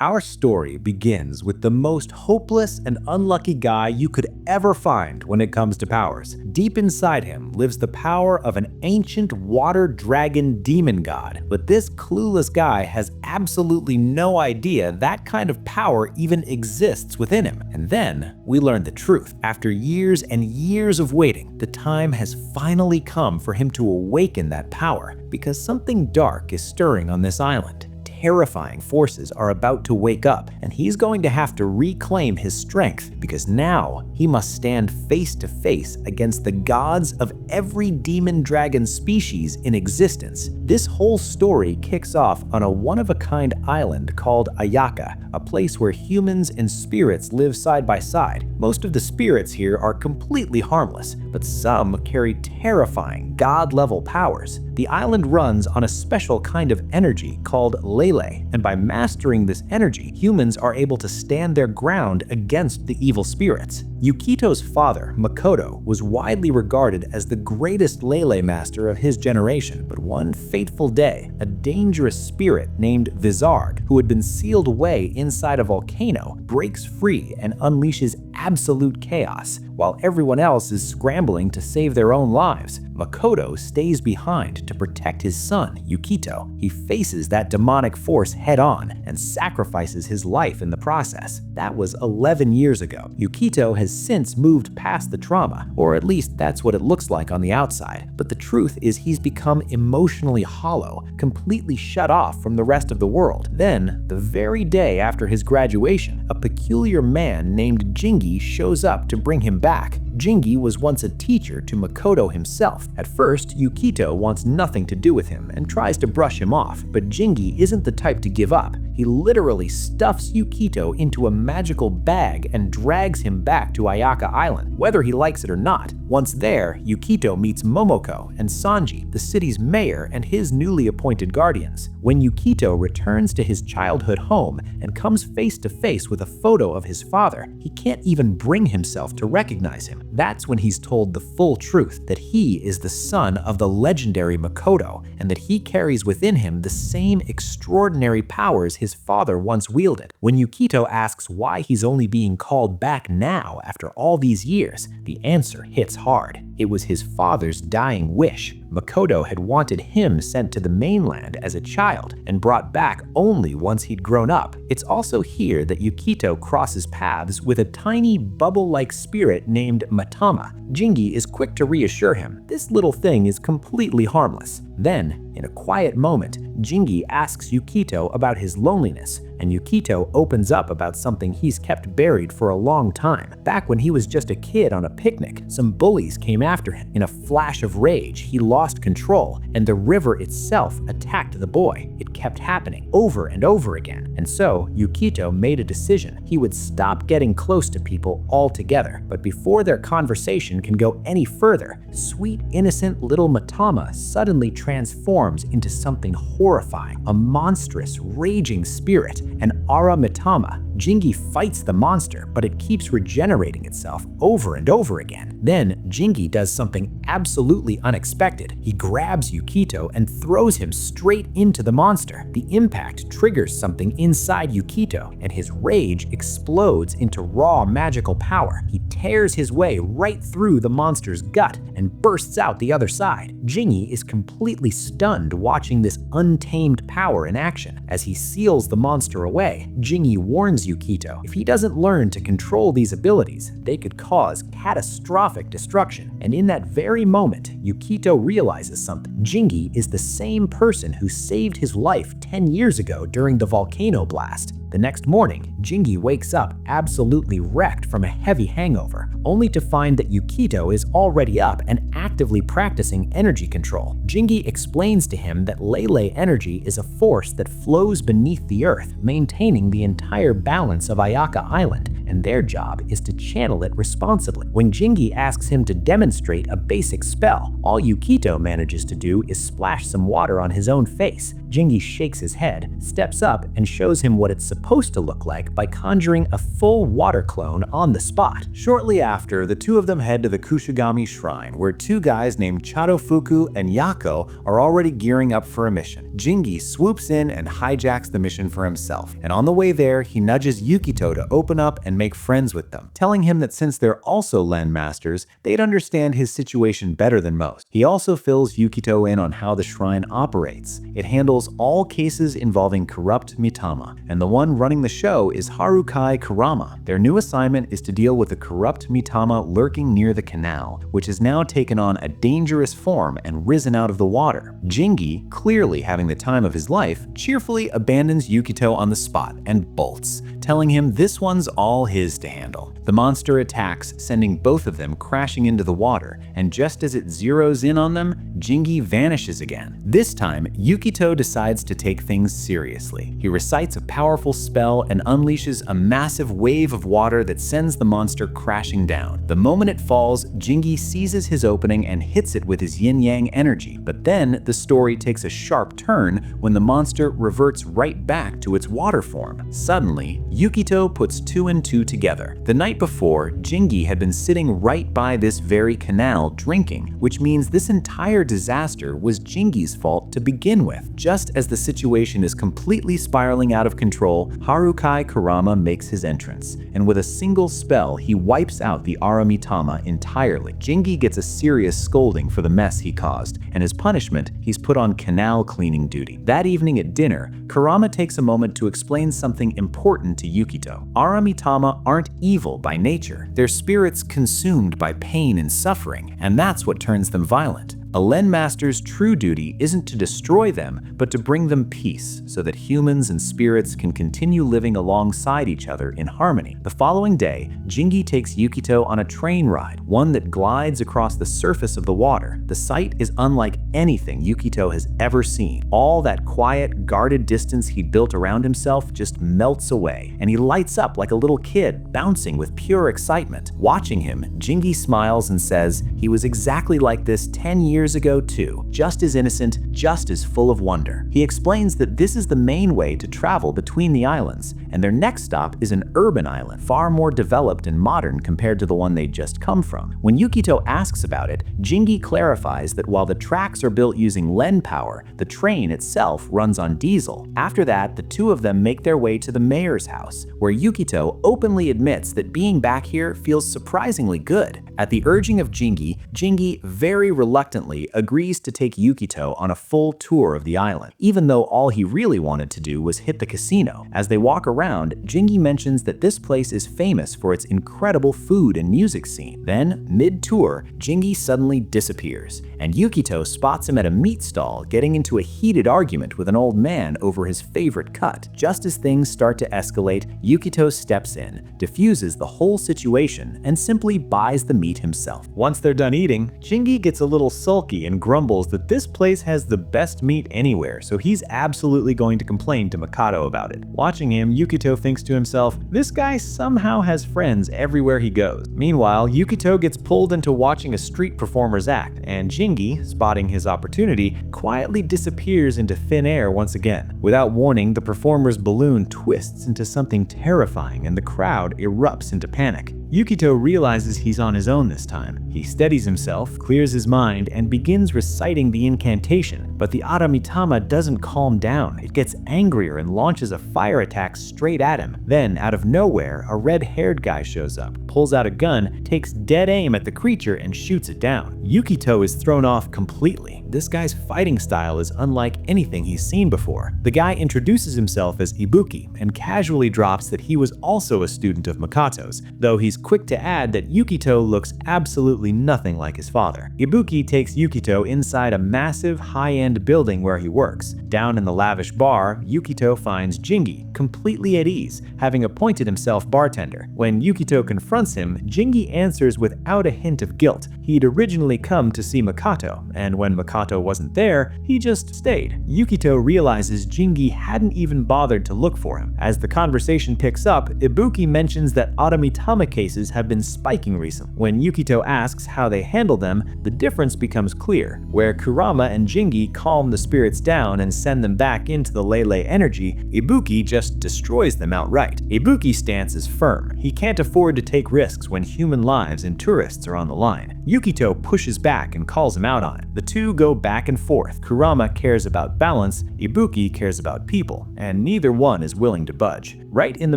Our story begins with the most hopeless and unlucky guy you could ever find when it comes to powers. Deep inside him lives the power of an ancient water dragon demon god, but this clueless guy has absolutely no idea that kind of power even exists within him. And then we learn the truth. After years and years of waiting, the time has finally come for him to awaken that power, because something dark is stirring on this island. Terrifying forces are about to wake up, and he's going to have to reclaim his strength, because now he must stand face to face against the gods of every demon dragon species in existence. This whole story kicks off on a one-of-a-kind island called Ayaka, a place where humans and spirits live side by side. Most of the spirits here are completely harmless, but some carry terrifying god-level powers. The island runs on a special kind of energy called Lele, and by mastering this energy, humans are able to stand their ground against the evil spirits. Yukito's father, Makoto, was widely regarded as the greatest Lele master of his generation, but one fateful day, a dangerous spirit named Vizarg, who had been sealed away inside a volcano, breaks free and unleashes absolute chaos. While everyone else is scrambling to save their own lives, Makoto stays behind to protect his son, Yukito. He faces that demonic force head-on and sacrifices his life in the process. That was 11 years ago. Yukito has since moved past the trauma, or at least that's what it looks like on the outside. But the truth is he's become emotionally hollow, completely shut off from the rest of the world. Then, the very day after his graduation, a peculiar man named Jingi shows up to bring him back. Jingi was once a teacher to Makoto himself. At first, Yukito wants nothing to do with him and tries to brush him off, but Jingi isn't the type to give up. He literally stuffs Yukito into a magical bag and drags him back to Ayaka Island, whether he likes it or not. Once there, Yukito meets Momoko and Sanji, the city's mayor, and his newly appointed guardians. When Yukito returns to his childhood home and comes face to face with a photo of his father, he can't even bring himself to recognize him. That's when he's told the full truth, that he is the son of the legendary Makoto, and that he carries within him the same extraordinary powers his father once wielded. When Yukito asks why he's only being called back now after all these years, the answer hits hard. It was his father's dying wish. Makoto had wanted him sent to the mainland as a child and brought back only once he'd grown up. It's also here that Yukito crosses paths with a tiny bubble-like spirit named Matama. Jingi is quick to reassure him this little thing is completely harmless. Then, in a quiet moment, Jingi asks Yukito about his loneliness, and Yukito opens up about something he's kept buried for a long time. Back when he was just a kid on a picnic, some bullies came after him. In a flash of rage, he lost control, and the river itself attacked the boy. It kept happening over and over again, and so Yukito made a decision. He would stop getting close to people altogether. But before their conversation can go any further, sweet, innocent little Matama suddenly transforms into something horrifying, a monstrous, raging spirit, an Ara Matama. Jingi fights the monster, but it keeps regenerating itself over and over again. Then, Jingi does something absolutely unexpected. He grabs Yukito and throws him straight into the monster. The impact triggers something inside Yukito, and his rage explodes into raw magical power. He tears his way right through the monster's gut and bursts out the other side. Jingi is completely stunned watching this untamed power in action. As he seals the monster away, Jingi warns Yukito if he doesn't learn to control these abilities, they could cause catastrophic destruction. And in that very moment, Yukito realizes something. Jingi is the same person who saved his life 10 years ago during the volcano blast. The next morning, Jingi wakes up absolutely wrecked from a heavy hangover, only to find that Yukito is already up and actively practicing energy control. Jingi explains to him that Lele energy is a force that flows beneath the earth, maintaining the entire balance of Ayaka Island, and their job is to channel it responsibly. When Jingi asks him to demonstrate a basic spell, all Yukito manages to do is splash some water on his own face. Jingi shakes his head, steps up, and shows him what it's supposed to look like by conjuring a full water clone on the spot. Shortly after, the two of them head to the Kushigami Shrine, where two guys named Chadofuku and Yako are already gearing up for a mission. Jingi swoops in and hijacks the mission for himself, and on the way there, he nudges Yukito to open up and make friends with them, telling him that since they're also Len masters, they'd understand his situation better than most. He also fills Yukito in on how the shrine operates. It handles all cases involving corrupt Mitama, and the one running the show is Harukai Kurama. Their new assignment is to deal with a corrupt Mitama lurking near the canal, which has now taken on a dangerous form and risen out of the water. Jingi, clearly having the time of his life, cheerfully abandons Yukito on the spot and bolts, telling him this one's all his to handle. The monster attacks, sending both of them crashing into the water, and just as it zeroes in on them, Jingi vanishes again. This time, Yukito decides to take things seriously. He recites a powerful spell and unleashes a massive wave of water that sends the monster crashing down. The moment it falls, Jingi seizes his opening and hits it with his yin-yang energy, but then the story takes a sharp turn when the monster reverts right back to its water form. Suddenly, Yukito puts two and two together. The night before, Jingi had been sitting right by this very canal drinking, which means this entire disaster was Jingi's fault to begin with. Just as the situation is completely spiraling out of control, Harukai Kurama makes his entrance, and with a single spell, he wipes out the Aramitama entirely. Jingi gets a serious scolding for the mess he caused, and as punishment, he's put on canal cleaning duty. That evening at dinner, Kurama takes a moment to explain something important to Yukito. Aramitama aren't evil by nature. They're spirits consumed by pain and suffering, and that's what turns them violent. A Len Master's true duty isn't to destroy them, but to bring them peace so that humans and spirits can continue living alongside each other in harmony. The following day, Jingi takes Yukito on a train ride, one that glides across the surface of the water. The sight is unlike anything Yukito has ever seen. All that quiet, guarded distance he'd built around himself just melts away, and he lights up like a little kid, bouncing with pure excitement. Watching him, Jingi smiles and says he was exactly like this 10 years ago too, just as innocent, just as full of wonder. He explains that this is the main way to travel between the islands, and their next stop is an urban island, far more developed and modern compared to the one they'd just come from. When Yukito asks about it, Jingi clarifies that while the tracks are built using Len power, the train itself runs on diesel. After that, the two of them make their way to the mayor's house, where Yukito openly admits that being back here feels surprisingly good. At the urging of Jingi, Jingi very reluctantly agrees to take Yukito on a full tour of the island, even though all he really wanted to do was hit the casino. As they walk around, Jingi mentions that this place is famous for its incredible food and music scene. Then, mid-tour, Jingi suddenly disappears, and Yukito spots him at a meat stall getting into a heated argument with an old man over his favorite cut. Just as things start to escalate, Yukito steps in, diffuses the whole situation, and simply buys the meat himself. Once they're done eating, Jingi gets a little sulky and grumbles that this place has the best meat anywhere, so he's absolutely going to complain to Makoto about it. Watching him, Yukito thinks to himself, this guy somehow has friends everywhere he goes. Meanwhile, Yukito gets pulled into watching a street performer's act, and Jingi, spotting his opportunity, quietly disappears into thin air once again. Without warning, the performer's balloon twists into something terrifying and the crowd erupts into panic. Yukito realizes he's on his own this time. He steadies himself, clears his mind, and begins reciting the incantation, but the Aramitama doesn't calm down. It gets angrier and launches a fire attack straight at him. Then, out of nowhere, a red-haired guy shows up, pulls out a gun, takes dead aim at the creature, and shoots it down. Yukito is thrown off completely. This guy's fighting style is unlike anything he's seen before. The guy introduces himself as Ibuki and casually drops that he was also a student of Makoto's, though he's quick to add that Yukito looks absolutely nothing like his father. Ibuki takes Yukito inside a massive, high-end building where he works. Down in the lavish bar, Yukito finds Jingi, completely at ease, having appointed himself bartender. When Yukito confronts him, Jingi answers without a hint of guilt. He'd originally come to see Makoto, and when Makoto wasn't there, he just stayed. Yukito realizes Jingi hadn't even bothered to look for him. As the conversation picks up, Ibuki mentions that Adamitama cases have been spiking recently. When Yukito asks how they handle them, the difference becomes clear. Where Kurama and Jingi calm the spirits down and send them back into the Lele energy, Ibuki just destroys them outright. Ibuki's stance is firm. He can't afford to take risks when human lives and tourists are on the line. Yukito pushes back and calls him out on it. The two go back and forth. Kurama cares about balance, Ibuki cares about people, and neither one is willing to budge. Right in the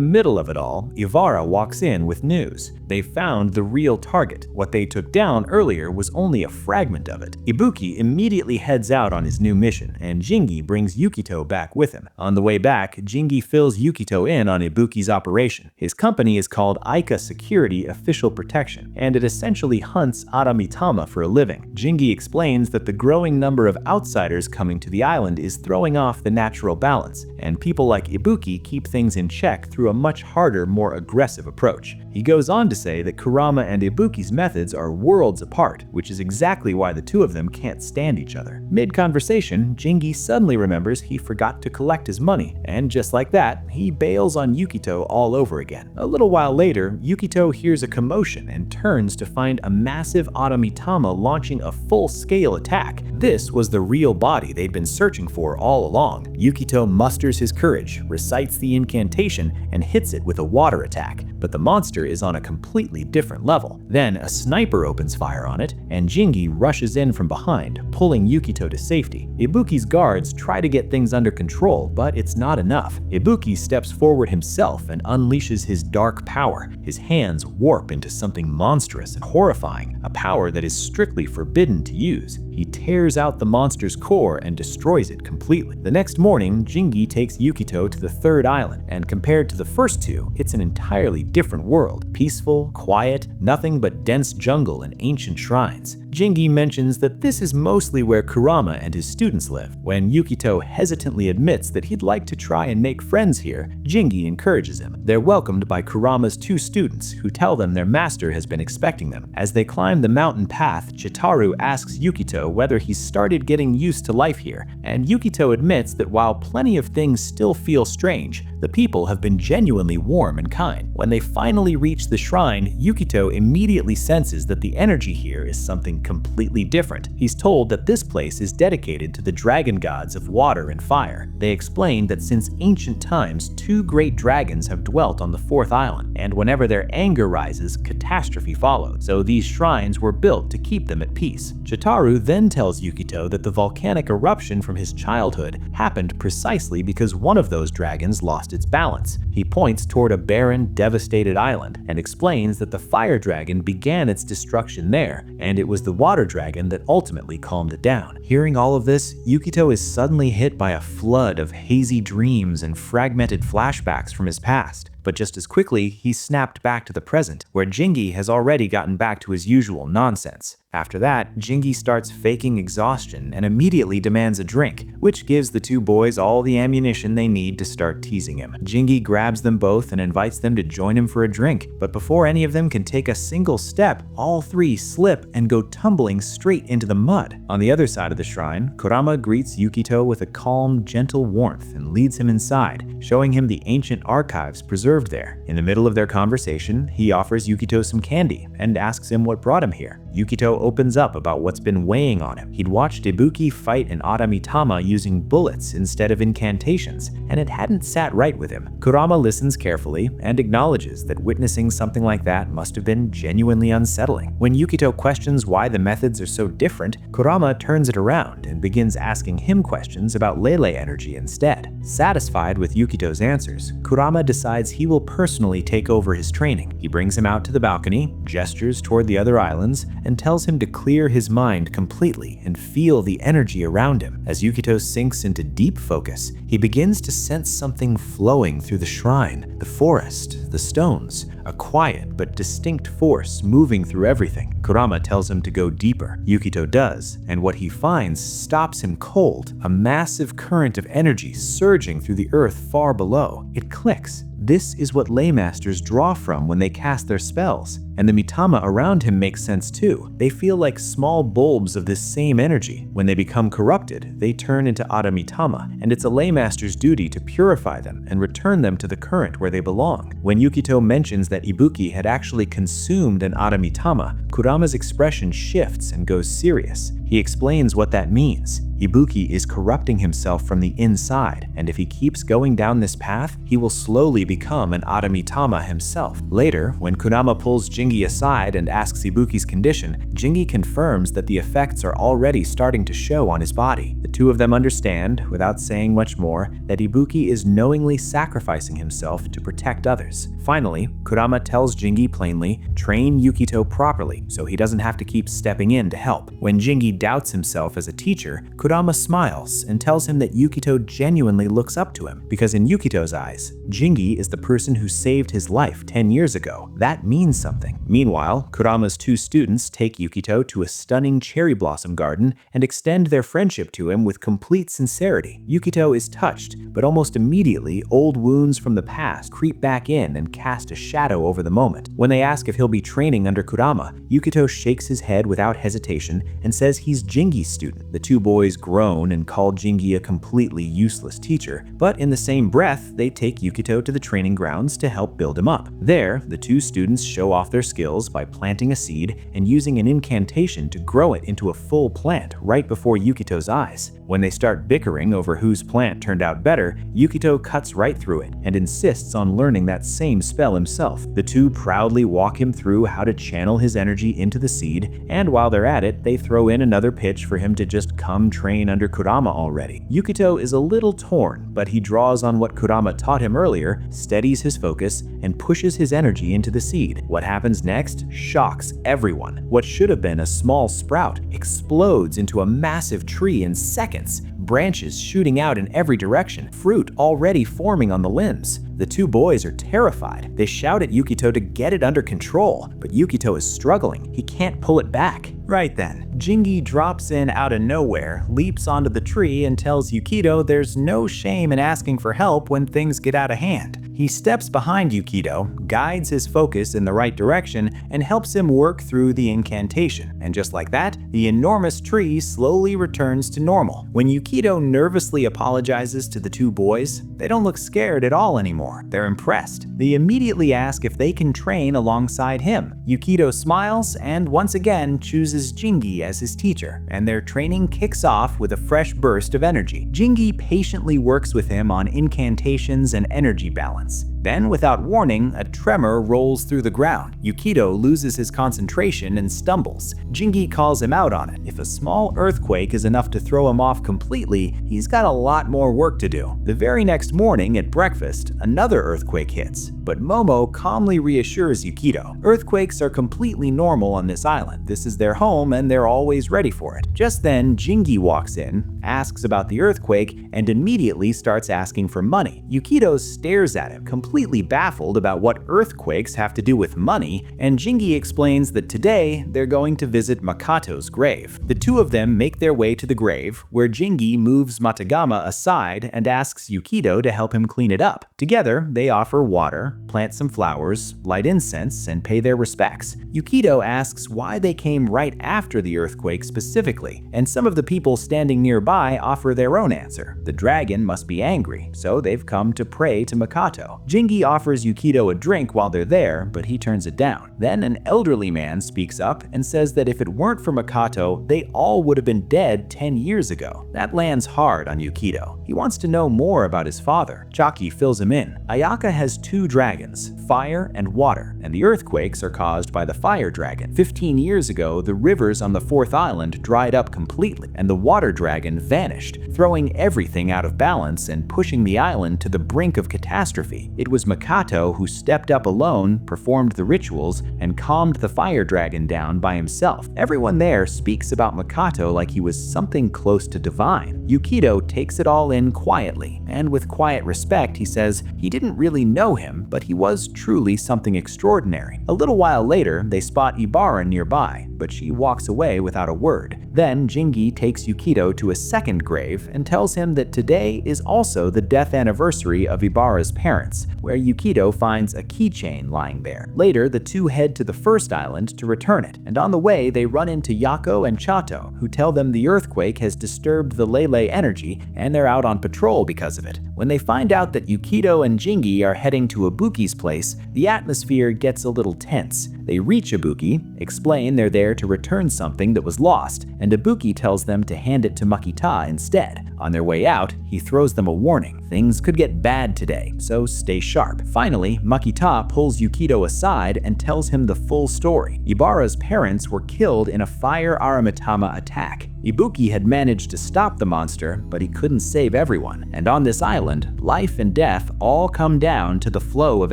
middle of it all, Ivara walks in with news. They found the real target. What they took down earlier was only a fragment of it. Ibuki immediately heads out on his new mission, and Jingi brings Yukito back with him. On the way back, Jingi fills Yukito in on Ibuki's operation. His company is called Ayaka Security Official Protection, and it essentially hunts Adamitama for a living. Jingi explains that the growing number of outsiders coming to the island is throwing off the natural balance, and people like Ibuki keep things in check through a much harder, more aggressive approach. He goes on to say that Kurama and Ibuki's methods are worlds apart, which is exactly why the two of them can't stand each other. Mid-conversation, Jingi suddenly remembers he forgot to collect his money, and just like that, he bails on Yukito all over again. A little while later, Yukito hears a commotion and turns to find a massive Adamitama launching a full-scale attack. This was the real body they'd been searching for all along. Yukito musters his courage, recites the incantation, and hits it with a water attack, but the monster is on a completely different level. Then a sniper opens fire on it, and Jingi rushes in from behind, pulling Yukito to safety. Ibuki's guards try to get things under control, but it's not enough. Ibuki steps forward himself and unleashes his dark power. His hands warp into something monstrous and horrifying, a power that is strictly forbidden to use. He tears out the monster's core and destroys it completely. The next morning, Jingi takes Yukito to the third island, and compared to the first two, it's an entirely different world. Peaceful, quiet, nothing but dense jungle and ancient shrines. Jingi mentions that this is mostly where Kurama and his students live. When Yukito hesitantly admits that he'd like to try and make friends here, Jingi encourages him. They're welcomed by Kurama's two students, who tell them their master has been expecting them. As they climb the mountain path, Chitaru asks Yukito whether he's started getting used to life here, and Yukito admits that while plenty of things still feel strange, the people have been genuinely warm and kind. When they finally reach the shrine, Yukito immediately senses that the energy here is something completely different. He's told that this place is dedicated to the dragon gods of water and fire. They explain that since ancient times, two great dragons have dwelt on the fourth island, and whenever their anger rises, catastrophe followed. So these shrines were built to keep them at peace. Chitaru then tells Yukito that the volcanic eruption from his childhood happened precisely because one of those dragons lost its balance. He points toward a barren, devastated island and explains that the fire dragon began its destruction there, and it was the water dragon that ultimately calmed it down. Hearing all of this, Yukito is suddenly hit by a flood of hazy dreams and fragmented flashbacks from his past. But just as quickly, he snapped back to the present, where Jingi has already gotten back to his usual nonsense. After that, Jingi starts faking exhaustion and immediately demands a drink, which gives the two boys all the ammunition they need to start teasing him. Jingi grabs them both and invites them to join him for a drink, but before any of them can take a single step, all three slip and go tumbling straight into the mud. On the other side of the shrine, Kurama greets Yukito with a calm, gentle warmth and leads him inside, showing him the ancient archives preserved there. In the middle of their conversation, he offers Yukito some candy and asks him what brought him here. Yukito opens up about what's been weighing on him. He'd watched Ibuki fight an Adamitama using bullets instead of incantations, and it hadn't sat right with him. Kurama listens carefully and acknowledges that witnessing something like that must have been genuinely unsettling. When Yukito questions why the methods are so different, Kurama turns it around and begins asking him questions about Lele energy instead. Satisfied with Yukito's answers, Kurama decides he will personally take over his training. He brings him out to the balcony, gestures toward the other islands, and tells him to clear his mind completely and feel the energy around him. As Yukito sinks into deep focus, he begins to sense something flowing through the shrine, the forest, the stones, a quiet but distinct force moving through everything. Kurama tells him to go deeper. Yukito does, and what he finds stops him cold, a massive current of energy surging through the earth far below. It clicks. This is what Laymasters draw from when they cast their spells, and the Mitama around him makes sense too. They feel like small bulbs of this same energy. When they become corrupted, they turn into Ada Mitama, and it's a Laymaster's duty to purify them and return them to the current where they belong. When Yukito mentions that Ibuki had actually consumed an Ada Mitama, Kurama's expression shifts and goes serious. He explains what that means. Ibuki is corrupting himself from the inside, and if he keeps going down this path, he will slowly become an Ada Mitama himself. Later, when Kurama pulls Jingi aside and asks Ibuki's condition, Jingi confirms that the effects are already starting to show on his body. The two of them understand, without saying much more, that Ibuki is knowingly sacrificing himself to protect others. Finally, Kurama tells Jingi plainly, train Yukito properly so he doesn't have to keep stepping in to help. When Jingi doubts himself as a teacher, Kurama smiles and tells him that Yukito genuinely looks up to him, because in Yukito's eyes, Jingi is the person who saved his life 10 years ago. That means something. Meanwhile, Kurama's two students take Yukito to a stunning cherry blossom garden and extend their friendship to him with complete sincerity. Yukito is touched, but almost immediately, old wounds from the past creep back in and cast a shadow over the moment. When they ask if he'll be training under Kurama, Yukito shakes his head without hesitation and says he's Jingi's student. The two boys groan and call Jingi a completely useless teacher, but in the same breath, they take Yukito to the training grounds to help build him up. There, the two students show off their skills by planting a seed and using an incantation to grow it into a full plant right before Yukito's eyes. When they start bickering over whose plant turned out better, Yukito cuts right through it and insists on learning that same spell himself. The two proudly walk him through how to channel his energy into the seed, and while they're at it, they throw in another pitch for him to just come train under Kurama already. Yukito is a little torn, but he draws on what Kurama taught him earlier, steadies his focus, and pushes his energy into the seed. What happens next shocks everyone. What should have been a small sprout explodes into a massive tree in seconds, branches shooting out in every direction, fruit already forming on the limbs. The two boys are terrified. They shout at Yukito to get it under control, but Yukito is struggling. He can't pull it back. Right then, Jingi drops in out of nowhere, leaps onto the tree, and tells Yukito there's no shame in asking for help when things get out of hand. He steps behind Yukito, guides his focus in the right direction, and helps him work through the incantation. And just like that, the enormous tree slowly returns to normal. When Yukito nervously apologizes to the two boys, they don't look scared at all anymore. They're impressed. They immediately ask if they can train alongside him. Yukito smiles and once again chooses Jingi as his teacher, and their training kicks off with a fresh burst of energy. Jingi patiently works with him on incantations and energy balance. Then, without warning, a tremor rolls through the ground. Yukito loses his concentration and stumbles. Jingi calls him out on it. If a small earthquake is enough to throw him off completely, he's got a lot more work to do. The very next morning at breakfast, another earthquake hits, but Momo calmly reassures Yukito. Earthquakes are completely normal on this island. This is their home and they're always ready for it. Just then, Jingi walks in, asks about the earthquake, and immediately starts asking for money. Yukito stares at him, completely baffled about what earthquakes have to do with money, and Jingi explains that today they're going to visit Makato's grave. The two of them make their way to the grave, where Jingi moves Matagama aside and asks Yukito to help him clean it up. Together, they offer water, plant some flowers, light incense, and pay their respects. Yukito asks why they came right after the earthquake specifically, and some of the people standing nearby offer their own answer. The dragon must be angry, so they've come to pray to Makato. Jingi offers Yukito a drink while they're there, but he turns it down. Then an elderly man speaks up and says that if it weren't for Makato, they all would have been dead 10 years ago. That lands hard on Yukito. He wants to know more about his father. Chaki fills him in. Ayaka has two dragons, fire and water, and the earthquakes are caused by the fire dragon. 15 years ago, the rivers on the fourth island dried up completely, and the water dragon vanished, throwing everything out of balance and pushing the island to the brink of catastrophe. It was Makato who stepped up alone, performed the rituals, and calmed the fire dragon down by himself. Everyone there speaks about Makato like he was something close to divine. Yukido takes it all in quietly, and with quiet respect he says he didn't really know him, but he was truly something extraordinary. A little while later, they spot Ibara nearby, but she walks away without a word. Then Jingi takes Yukido to a second grave and tells him that today is also the death anniversary of Ibara's parents, where Yukido finds a keychain lying there. Later, the two head to the first island to return it, and on the way they run into Yako and Chato, who tell them the earthquake has disturbed the Lele energy and they're out on patrol because of it. When they find out that Yukido and Jingi are heading to Ibuki's place, the atmosphere gets a little tense. They reach Ibuki, explain they're there to return something that was lost, and Ibuki tells them to hand it to Makita instead. On their way out, he throws them a warning. Things could get bad today, so stay sharp. Finally, Makita pulls Yukido aside and tells him the full story. Ibara's parents were killed in a fire Aramitama attack. Ibuki had managed to stop the monster, but he couldn't save everyone. And on this island, life and death all come down to the flow of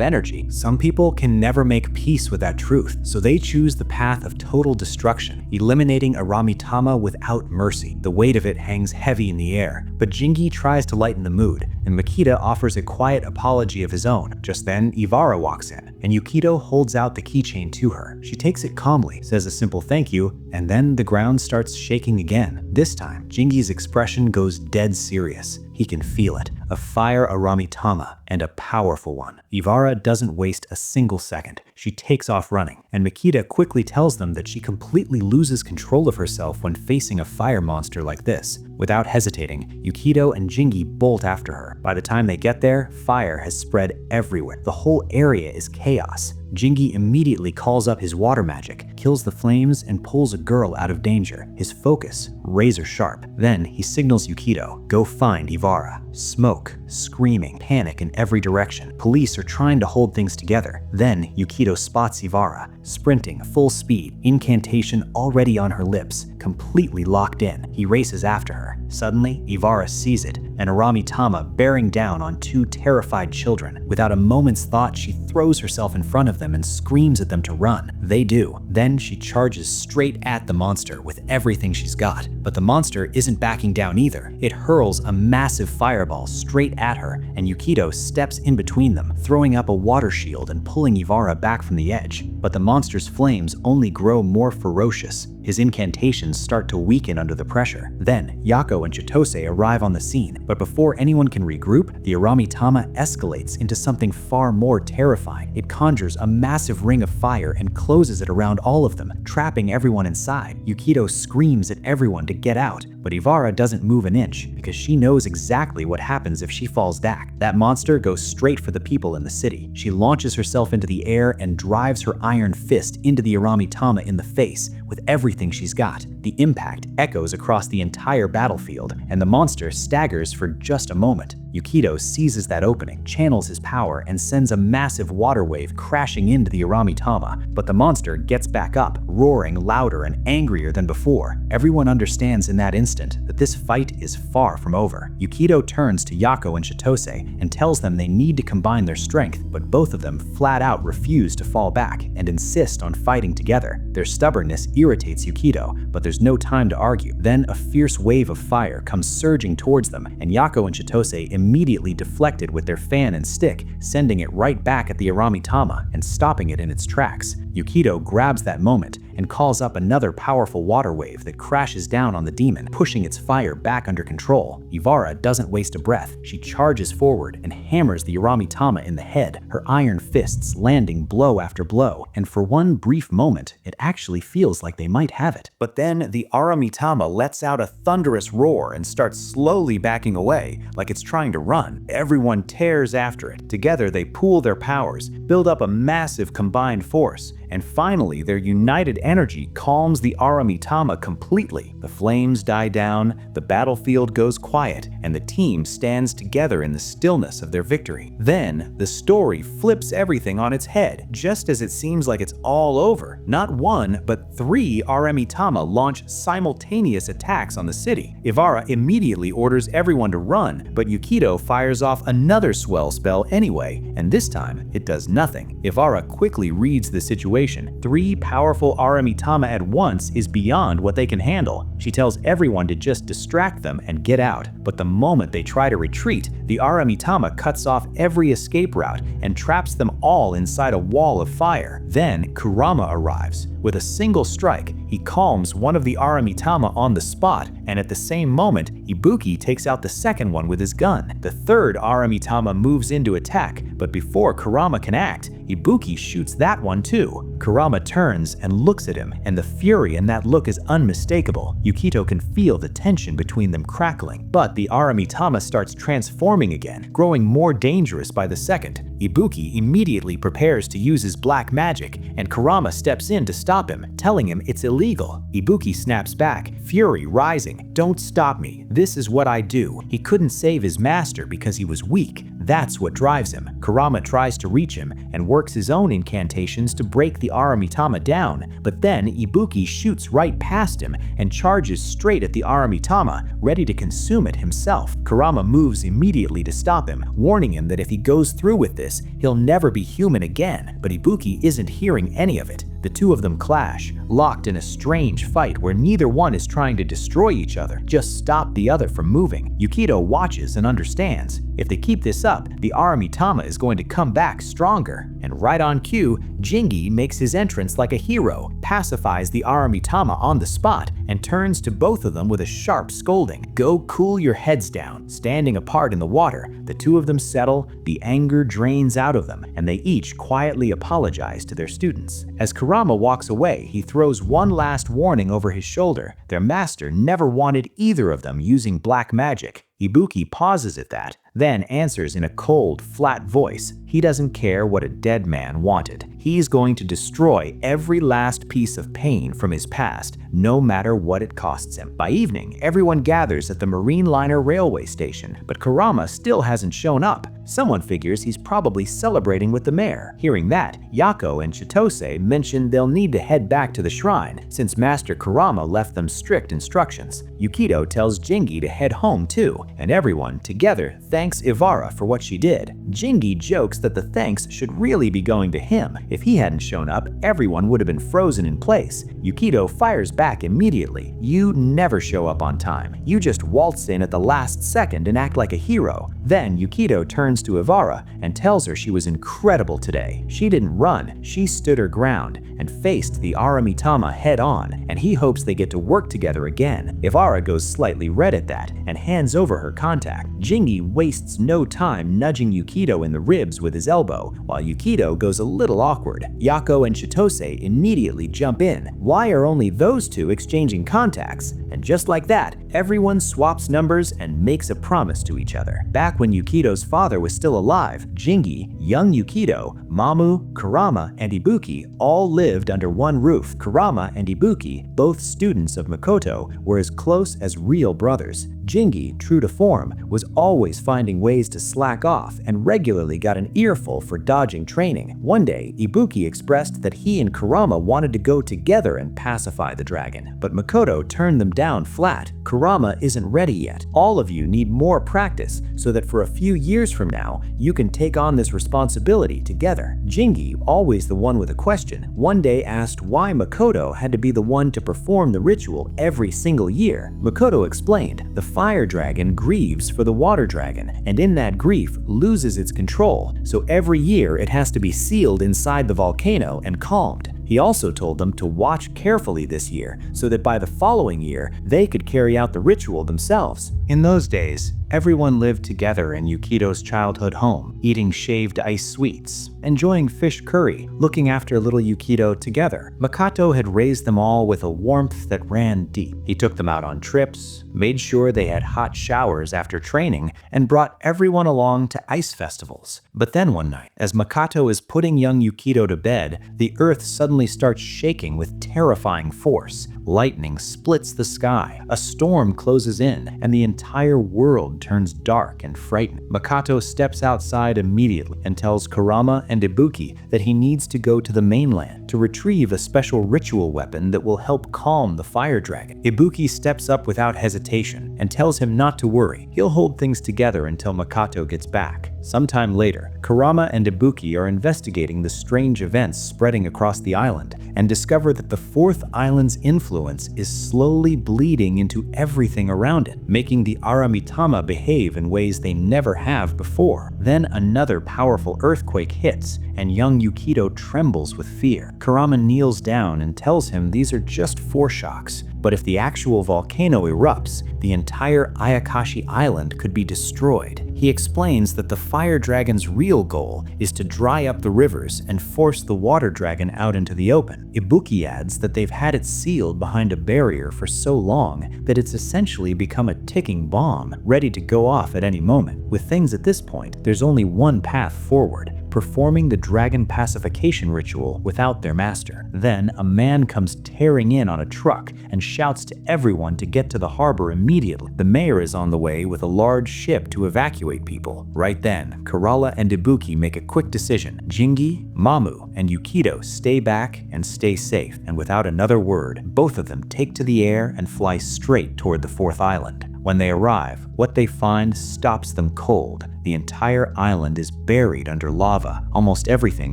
energy. Some people can never make peace with that truth, so they choose the path of total destruction, eliminating Aramitama without mercy. The weight of it hangs heavy in the air, but Jingi tries to lighten the mood, and Makita offers a quiet apology of his own. Just then, Ibara walks in, and Yukido holds out the keychain to her. She takes it calmly, says a simple thank you, and then the ground starts shaking again. This time, Jingi's expression goes dead serious. He can feel it, a fire Aramitama, and a powerful one. Ibara doesn't waste a single second. She takes off running, and Makita quickly tells them that she completely loses control of herself when facing a fire monster like this. Without hesitating, Yukido and Jingi bolt after her. By the time they get there, fire has spread everywhere. The whole area is chaos. Jingi immediately calls up his water magic, kills the flames, and pulls a girl out of danger, his focus razor sharp. Then he signals Yukido, go find Ibara. Smoke, screaming, panic in every direction. Police are trying to hold things together. Then Yukido spots Ibara, sprinting full speed, incantation already on her lips, completely locked in. He races after her. Suddenly, Ibara sees it, and Aramitama bearing down on two terrified children. Without a moment's thought, she throws herself in front of them and screams at them to run. They do. Then she charges straight at the monster with everything she's got. But the monster isn't backing down either. It hurls a massive fireball straight at her, and Yukido steps in between them, throwing up a water shield and pulling Ibara back from the edge. But the monster's flames only grow more ferocious. His incantations start to weaken under the pressure. Then, Yako and Chitose arrive on the scene, but before anyone can regroup, the Aramitama escalates into something far more terrifying. It conjures a massive ring of fire and closes it around all of them, trapping everyone inside. Yukido screams at everyone to get out, but Ibara doesn't move an inch because she knows exactly what happens if she falls back. That monster goes straight for the people in the city. She launches herself into the air and drives her iron fist into the Aramitama in the face with everything she's got. The impact echoes across the entire battlefield, and the monster staggers for just a moment. Yukido seizes that opening, channels his power, and sends a massive water wave crashing into the Aramitama, but the monster gets back up, roaring louder and angrier than before. Everyone understands in that instant that this fight is far from over. Yukido turns to Yako and Chitose and tells them they need to combine their strength, but both of them flat out refuse to fall back and insist on fighting together. Their stubbornness irritates Yukido, but there's no time to argue. Then a fierce wave of fire comes surging towards them, and Yako and Chitose immediately deflected with their fan and stick, sending it right back at the Aramitama and stopping it in its tracks. Yukido grabs that moment and calls up another powerful water wave that crashes down on the demon, pushing its fire back under control. Ibara doesn't waste a breath. She charges forward and hammers the Aramitama in the head, her iron fists landing blow after blow, and for one brief moment, it actually feels like they might have it. But then the Aramitama lets out a thunderous roar and starts slowly backing away, like it's trying to run. Everyone tears after it. Together they pool their powers, build up a massive combined force, and finally their united energy calms the Aramitama completely. The flames die down, the battlefield goes quiet, and the team stands together in the stillness of their victory. Then, the story flips everything on its head, just as it seems like it's all over. Not one, but 3 Aramitama launch simultaneous attacks on the city. Ivara immediately orders everyone to run, but Yukito fires off another swell spell anyway, and this time it does nothing. Ivara quickly reads the situation. 3 powerful Aramitama at once is beyond what they can handle. She tells everyone to just distract them and get out, but the moment they try to retreat, the Aramitama cuts off every escape route and traps them all inside a wall of fire. Then Kurama arrives. With a single strike, he calms one of the Aramitama on the spot, and at the same moment, Ibuki takes out the second one with his gun. The third Aramitama moves in to attack, but before Kurama can act, Ibuki shoots that one too. Kurama turns and looks at him, and the fury in that look is unmistakable. Yukito can feel the tension between them crackling, but the Aramitama starts transforming again, growing more dangerous by the second. Ibuki immediately prepares to use his black magic, and Kurama steps in to stop him, telling him it's illegal. Ibuki snaps back, fury rising. "Don't stop me. This is what I do." He couldn't save his master because he was weak. That's what drives him. Kurama tries to reach him and works his own incantations to break the Aramitama down, but then Ibuki shoots right past him and charges straight at the Aramitama, ready to consume it himself. Kurama moves immediately to stop him, warning him that if he goes through with this, he'll never be human again, but Ibuki isn't hearing any of it. The two of them clash, locked in a strange fight where neither one is trying to destroy each other, just stop the other from moving. Yukito watches and understands. If they keep this up, the Aramitama is going to come back stronger. And right on cue, Jingi makes his entrance like a hero, pacifies the Aramitama on the spot, and turns to both of them with a sharp scolding. "Go cool your heads down." Standing apart in the water, the two of them settle, the anger drains out of them, and they each quietly apologize to their students. As Kurama walks away, he throws one last warning over his shoulder. Their master never wanted either of them using black magic. Ibuki pauses at that, then answers in a cold, flat voice. He doesn't care what a dead man wanted. He's going to destroy every last piece of pain from his past, no matter what it costs him. By evening, everyone gathers at the Marine Liner railway station, but Kurama still hasn't shown up. Someone figures he's probably celebrating with the mayor. Hearing that, Yako and Chitose mention they'll need to head back to the shrine, since Master Kurama left them strict instructions. Yukito tells Jingi to head home too, and everyone, together, thanks Ivara for what she did. Jingi jokes that the thanks should really be going to him. If he hadn't shown up, everyone would have been frozen in place. Yukito fires back immediately. "You never show up on time. You just waltz in at the last second and act like a hero." Then Yukito turns to Ivara and tells her she was incredible today. She didn't run, she stood her ground and faced the Aramitama head on, and he hopes they get to work together again. Ivara goes slightly red at that and hands over her contact. Jingi wastes no time nudging Yukito in the ribs with his elbow, while Yukito goes a little awkward. Yako and Chitose immediately jump in. Why are only those two exchanging contacts? And just like that, everyone swaps numbers and makes a promise to each other. Back when Yukito's father was still alive, Jingi, young Yukito, Mamu, Kurama, and Ibuki all lived under one roof. Kurama and Ibuki, both students of Makoto, were as close as real brothers. Jingi, true to form, was always finding ways to slack off and regularly got an earful for dodging training. One day, Ibuki expressed that he and Kurama wanted to go together and pacify the dragon, but Makoto turned them down flat. "Kurama isn't ready yet. All of you need more practice so that for a few years from now, you can take on this responsibility together." Jingi, always the one with a question, one day asked why Makoto had to be the one to perform the ritual every single year. Makoto explained, the fire dragon grieves for the water dragon, and in that grief loses its control, so every year it has to be sealed inside the volcano and calmed. He also told them to watch carefully this year so that by the following year, they could carry out the ritual themselves. In those days, everyone lived together in Yukido's childhood home, eating shaved ice sweets, enjoying fish curry, looking after little Yukido together. Makoto had raised them all with a warmth that ran deep. He took them out on trips, made sure they had hot showers after training, and brought everyone along to ice festivals. But then one night, as Makoto is putting young Yukido to bed, the earth suddenly starts shaking with terrifying force. Lightning splits the sky, a storm closes in, and the entire world turns dark and frightened. Makoto steps outside immediately and tells Kurama and Ibuki that he needs to go to the mainland to retrieve a special ritual weapon that will help calm the fire dragon. Ibuki steps up without hesitation and tells him not to worry. He'll hold things together until Makoto gets back. Sometime later, Kurama and Ibuki are investigating the strange events spreading across the island and discover that the fourth island's influence is slowly bleeding into everything around it, making the Aramitama behave in ways they never have before. Then another powerful earthquake hits, and young Yukido trembles with fear. Kurama kneels down and tells him these are just foreshocks, but if the actual volcano erupts, the entire Ayakashi island could be destroyed. He explains that the fire dragon's real goal is to dry up the rivers and force the water dragon out into the open. Ibuki adds that they've had it sealed behind a barrier for so long that it's essentially become a ticking bomb, ready to go off at any moment. With things at this point, there's only one path forward: performing the dragon pacification ritual without their master. Then a man comes tearing in on a truck and shouts to everyone to get to the harbor immediately. The mayor is on the way with a large ship to evacuate people. Right then, Kurama and Ibuki make a quick decision. Jingi, Mamu, and Yukido stay back and stay safe, and without another word, both of them take to the air and fly straight toward the fourth island. When they arrive, what they find stops them cold. The entire island is buried under lava. Almost everything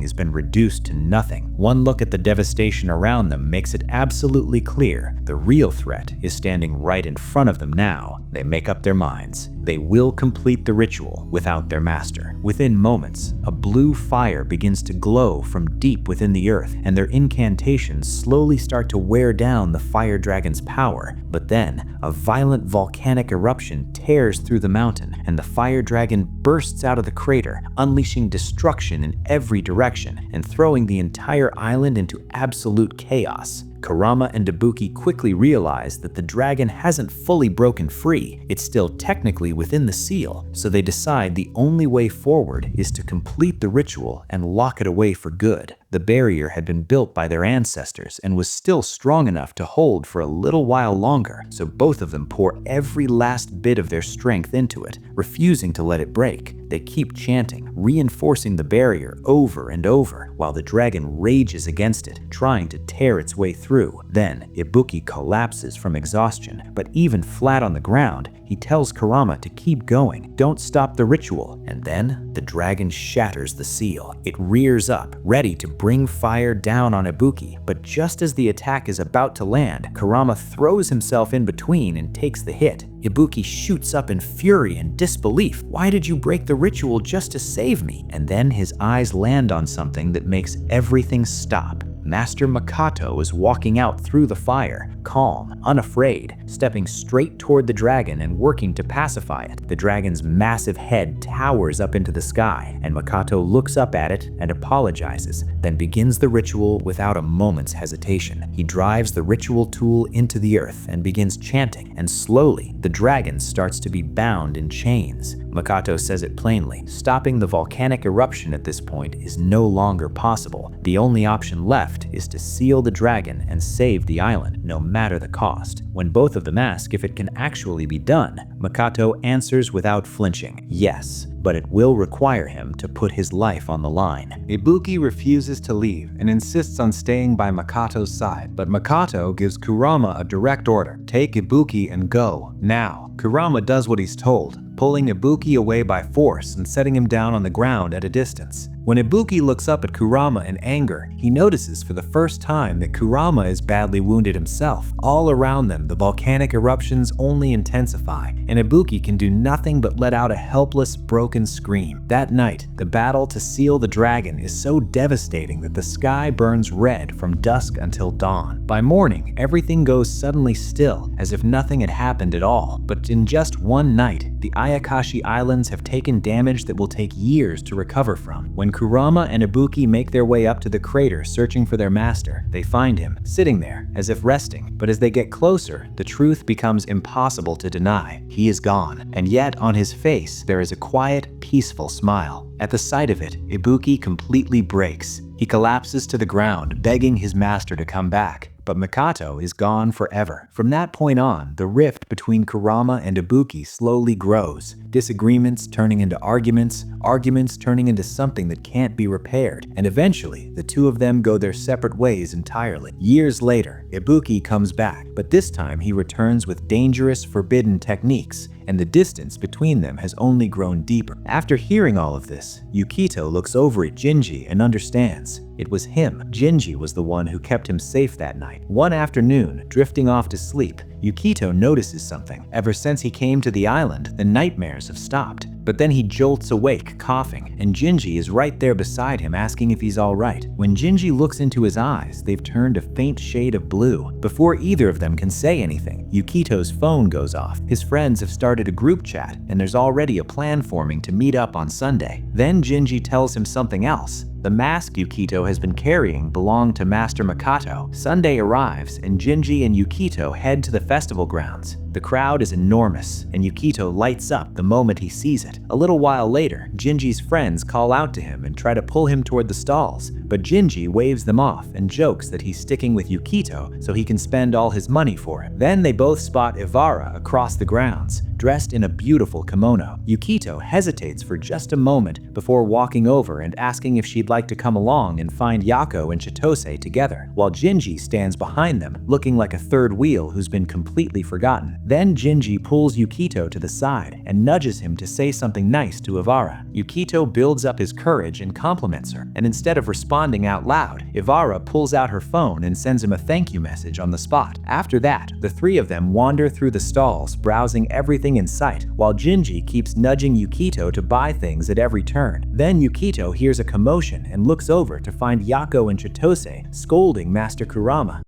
has been reduced to nothing. One look at the devastation around them makes it absolutely clear the real threat is standing right in front of them now. They make up their minds. They will complete the ritual without their master. Within moments, a blue fire begins to glow from deep within the earth, and their incantations slowly start to wear down the fire dragon's power. But then, a violent volcanic eruption tears through the mountain, and the fire dragon bursts out of the crater, unleashing destruction in every direction and throwing the entire island into absolute chaos. Kurama and Ibuki quickly realize that the dragon hasn't fully broken free. It's still technically within the seal, so they decide the only way forward is to complete the ritual and lock it away for good. The barrier had been built by their ancestors and was still strong enough to hold for a little while longer, so both of them pour every last bit of their strength into it, refusing to let it break. They keep chanting, reinforcing the barrier over and over, while the dragon rages against it, trying to tear its way through. Then, Ibuki collapses from exhaustion, but even flat on the ground, he tells Kurama to keep going, don't stop the ritual, and then the dragon shatters the seal. It rears up, ready to bring fire down on Ibuki, but just as the attack is about to land, Kurama throws himself in between and takes the hit. Ibuki shoots up in fury and disbelief. Why did you break the ritual just to save me? And then his eyes land on something that makes everything stop. Master Makoto is walking out through the fire, calm, unafraid, stepping straight toward the dragon and working to pacify it. The dragon's massive head towers up into the sky, and Makoto looks up at it and apologizes, then begins the ritual without a moment's hesitation. He drives the ritual tool into the earth and begins chanting, and slowly, the dragon starts to be bound in chains. Makoto says it plainly. Stopping the volcanic eruption at this point is no longer possible. The only option left is to seal the dragon and save the island, no matter the cost. When both of them ask if it can actually be done, Makoto answers without flinching, yes, but it will require him to put his life on the line. Ibuki refuses to leave and insists on staying by Makoto's side, but Makoto gives Kurama a direct order: take Ibuki and go, now. Kurama does what he's told, pulling Ibuki away by force and setting him down on the ground at a distance. When Ibuki looks up at Kurama in anger, he notices for the first time that Kurama is badly wounded himself. All around them, the volcanic eruptions only intensify, and Ibuki can do nothing but let out a helpless, broken scream. That night, the battle to seal the dragon is so devastating that the sky burns red from dusk until dawn. By morning, everything goes suddenly still, as if nothing had happened at all. But in just one night, the Ayakashi Islands have taken damage that will take years to recover from. When Kurama and Ibuki make their way up to the crater searching for their master, they find him, sitting there, as if resting. But as they get closer, the truth becomes impossible to deny. He is gone, and yet on his face there is a quiet, peaceful smile. At the sight of it, Ibuki completely breaks. He collapses to the ground, begging his master to come back. But Mikoto is gone forever. From that point on, the rift between Kurama and Ibuki slowly grows. Disagreements turning into arguments, arguments turning into something that can't be repaired, and eventually, the two of them go their separate ways entirely. Years later, Ibuki comes back, but this time he returns with dangerous, forbidden techniques, and the distance between them has only grown deeper. After hearing all of this, Yukito looks over at Jinji and understands. It was him. Jinji was the one who kept him safe that night. One afternoon, drifting off to sleep, Yukito notices something. Ever since he came to the island, the nightmares have stopped. But then he jolts awake, coughing, and Jinji is right there beside him asking if he's alright. When Jinji looks into his eyes, they've turned a faint shade of blue. Before either of them can say anything, Yukito's phone goes off. His friends have started a group chat, and there's already a plan forming to meet up on Sunday. Then Jinji tells him something else. The mask Yukito has been carrying belonged to Master Mikoto. Sunday arrives, and Jinji and Yukito head to the festival grounds. The crowd is enormous, and Yukito lights up the moment he sees it. A little while later, Jinji's friends call out to him and try to pull him toward the stalls, but Jinji waves them off and jokes that he's sticking with Yukito so he can spend all his money for him. Then they both spot Ivara across the grounds, dressed in a beautiful kimono. Yukito hesitates for just a moment before walking over and asking if she'd like to come along and find Yako and Chitose together, while Jinji stands behind them, looking like a third wheel who's been completely forgotten. Then Jinji pulls Yukito to the side and nudges him to say something nice to Ivara. Yukito builds up his courage and compliments her, and instead of responding out loud, Ivara pulls out her phone and sends him a thank you message on the spot. After that, the three of them wander through the stalls, browsing everything in sight, while Jinji keeps nudging Yukito to buy things at every turn. Then Yukito hears a commotion and looks over to find Yako and Chitose scolding Master Kurama.